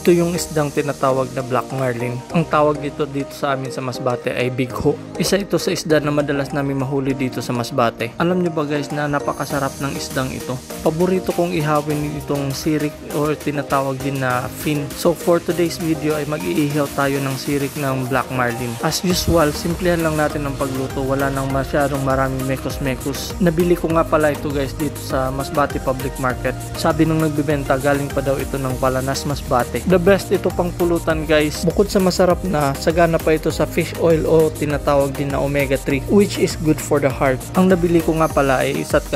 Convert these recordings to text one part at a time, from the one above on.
Ito yung isdang tinatawag na black marlin. Ang tawag ito dito sa amin sa Masbate ay bigho. Isa ito sa isda na madalas namin mahuli dito sa Masbate. Alam nyo ba guys na napakasarap ng isdang ito? Paborito kong ihawin itong sirik or tinatawag din na fin. So for today's video ay mag-iihaw tayo ng sirik ng black marlin. As usual, simplihan lang natin ang pagluto. Wala nang masyadong maraming mekos-mekos. Nabili ko nga pala ito guys dito sa Masbate Public Market. Sabi nung nagbibenta, galing pa daw ito ng Palanas, Masbate. The best ito pang pulutan guys. Bukod sa masarap na, sagana pa ito sa fish oil o tinatawag din na omega 3 which is good for the heart. Ang nabili ko nga pala ay 1.5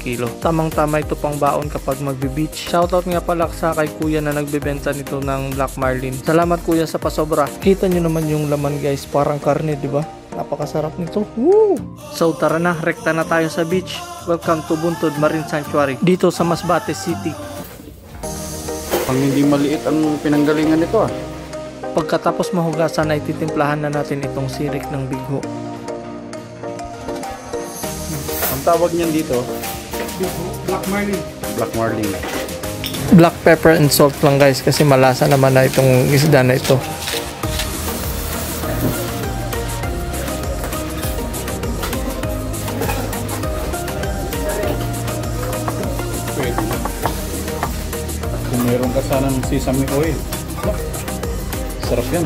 kilo. Tamang-tama ito pang baon kapag magbe-beach. Shoutout nga pala sa kay kuya na nagbebenta nito ng black marlin. Salamat kuya sa pasobra. Kita nyo naman yung laman guys, parang karne, di ba? Napakasarap nito. Woo! So tara na, rekta na tayo sa beach. Welcome to Buntod Marine Sanctuary dito sa Masbate City. Pang hindi maliit ang pinanggalingan nito ah. Pagkatapos mahugasan ay titimplahan na natin itong sirik ng bigho. Ang tawag niyan dito? Bigho, black marlin. Black marlin. Black pepper and salt lang guys kasi malasa naman na itong isda na ito. Meron ka sanang sesame oil. Sarap yan.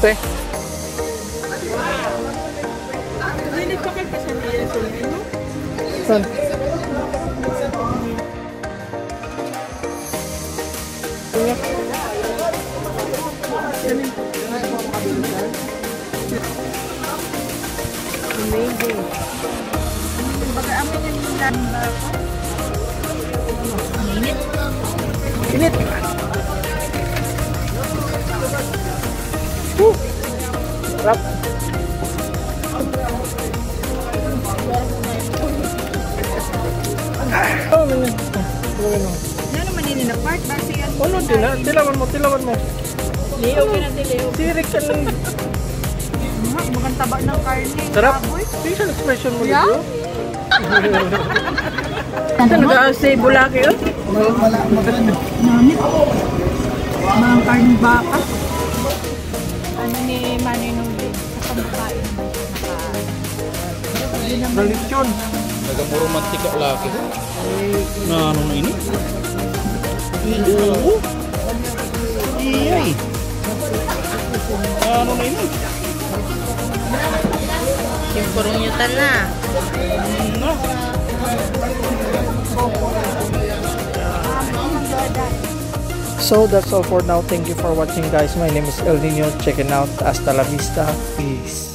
Ate. Saan? Amazing. Pag-amin yung lamba ko. Init. Init. Sarap. Oh, ganyan. Ano naman yun na part? Base yan. Ano, tilawan mo. Leo ka na Leo. Sirik ka lang. Mukhang taba ng karne. Sarap. Facial expression mo Yeah? dito. Nag-aasay bulaki yun? Nanit. Mga karne baka. Ano ni Manny Nuli? Sa pambabae naman. Galit yun. Nagamuro mantika laki. Na ano na ini? Oo. Iyay. Ano na ini? Yung purunyutan na. No. So that's all for now. Thank you for watching guys. My name is El Nino. Checking out. Hasta la vista. Peace.